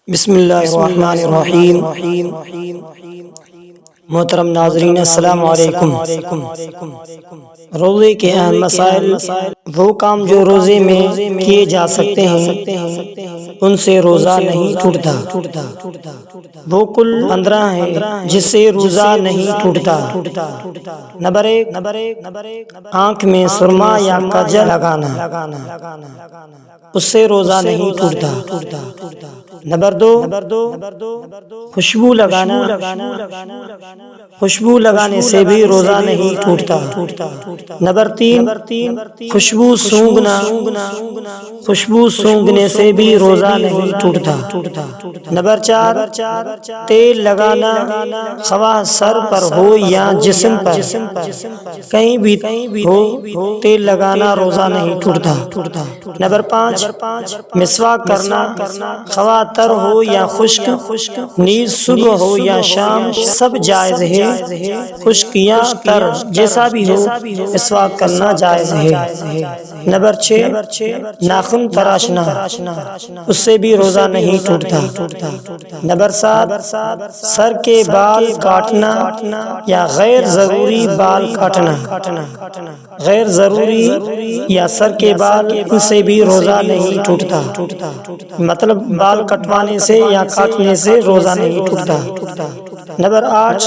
بسم اللہ الرحمن الرحیم۔ محترم ناظرین السلام علیکم۔ روزے کے اہم مسائل، وہ کام جو روزے میں کیے جا سکتے ہیں ان سے روزہ نہیں ٹوٹتا۔ وہ کل 15 ہیں جس سے روزہ نہیں ٹوٹتا۔ نمبر 1، آنکھ میں سرما یا کاجل لگانا، اس سے روزہ نہیں ٹوٹتا۔ نمبر 2، خوشبو لگانا، خوشبو لگانے سے بھی روزہ نہیں ٹوٹتا۔ نمبر 3، خوشبو سونگھنا، خوشبو سونگھنے سے بھی روزہ نہیں ٹوٹتا۔ نمبر 4، تیل لگانا، خواہ سر پر ہو یا جسم پر، کہیں بھی ہو تیل لگانا روزہ نہیں ٹوٹتا۔ نمبر 5، مسواک کرنا، خواہ تر ہو یا خشک، نیز صبح ہو یا شام سب جائز ہے، خشک یا تر جیسا بھی ہو مسواک کرنا جائز ہے۔ نمبر 6، ناخن تراشنا، اس سے بھی روزہ نہیں ٹوٹتا۔ نمبر 7، سر کے بال کاٹنا یا غیر ضروری بال کاٹنا، غیر ضروری یا سر کے بال ان سے بھی روزہ نہیں ٹوٹتا۔ مطلب بال کٹوانے سے یا کاٹنے سے روزہ نہیں ٹوٹتا۔ نمبر 8،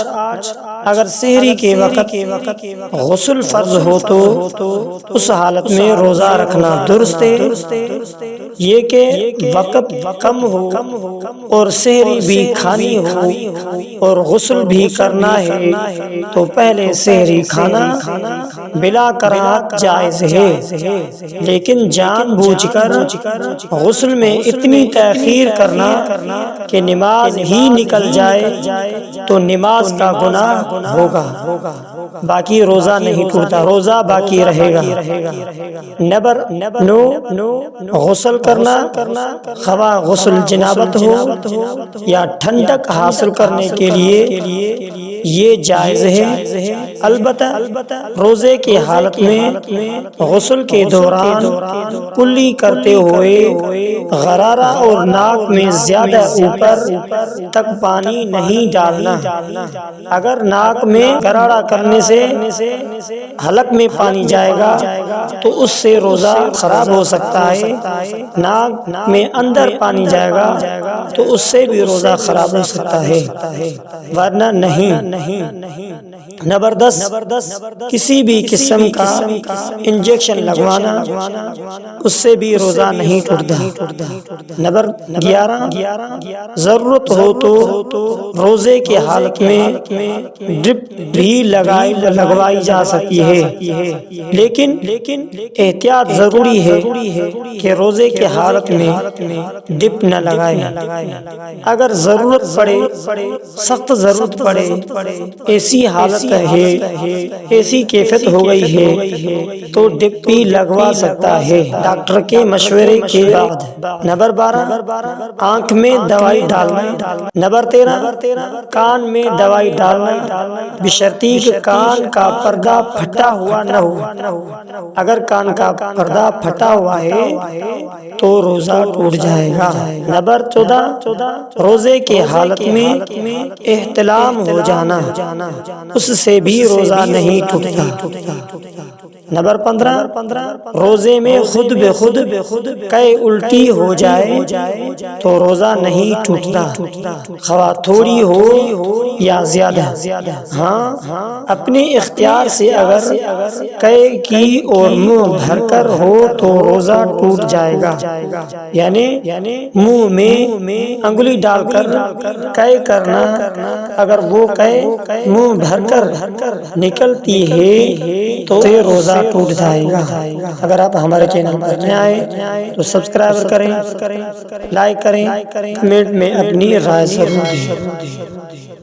اگر سحری کے وقت غسل فرض ہو تو اس حالت میں روزہ رکھنا درست ہے۔ یہ کہ وقت کم ہو اور سحری بھی کھانی ہو اور غسل بھی کرنا ہے تو پہلے سحری کھانا بلا کراہت جائز ہے، لیکن جان بوجھ کر غسل میں اتنی تاخیر کرنا کہ نماز ہی نکل جائے تو نماز کا گناہ ہوگا، باقی روزہ نہیں ٹوٹتا، روزہ باقی رہے گا۔ نمبر 9، غسل کرنا، خواہ غسل جنابت ہو یا ٹھنڈک حاصل کرنے کے لیے یہ جائز ہے۔ البتہ روزے کی حالت میں غسل کے دوران کلی کرتے ہوئے غرارہ اور ناک میں زیادہ اوپر تک پانی نہیں ڈالنا۔ اگر ناک میں غرارہ کرنے سے حلق میں پانی جائے گا تو اس سے روزہ خراب ہو سکتا ہے، ناک میں اندر پانی جائے گا تو اس سے بھی روزہ خراب ہو سکتا ہے، ورنہ نہیں۔ نمبر 10، کسی بھی قسم کا انجیکشن لگوانا، اس سے بھی روزہ نہیں ٹوٹتا۔ نمبر 11، ضرورت ہو تو روزے کی حالت میں ڈرپ بھی لگوائی جا سکتی ہے، لیکن احتیاط ضروری ہے کہ روزے کی حالت میں ڈپ نہ لگائیں۔ اگر ضرورت پڑے، سخت ضرورت پڑے، ایسی حالت ہے، ایسی کیفیت ہو گئی ہے تو ڈپ بھی لگوا سکتا ہے ڈاکٹر کے مشورے کے بعد۔ نمبر 12، آنکھ میں دوائی ڈالنا۔ نمبر 13، کان میں دوائی ڈالنا، بشرطی کہ کان کا پردہ پھٹا ہوا نہ ہو۔ اگر کان کا پردہ پھٹا ہوا ہے تو روزہ ٹوٹ جائے گا۔ نمبر 14، روزے کی حالت میں احتلام ہو جانا، اس سے بھی روزہ نہیں ٹوٹتا۔ نمبر 15، روزے میں خود بخود کہ الٹی ہو جائے تو روزہ نہیں ٹوٹتا، خواہ تھوڑی ہو یا زیادہ۔ ہاں، اپنے اختیار سے اگر کہ کی اور منہ بھر کر ہو تو روزہ ٹوٹ جائے گا، یعنی منہ میں انگلی ڈال کر کہ کرنا، اگر وہ کہ منہ بھر کر نکلتی ہے تو روزہ ٹوٹ جائے گا۔ اگر آپ ہمارے چینل پر نئے آئے تو سبسکرائب کریں، لائک کریں، کمنٹ میں اپنی رائے ضرور دیں۔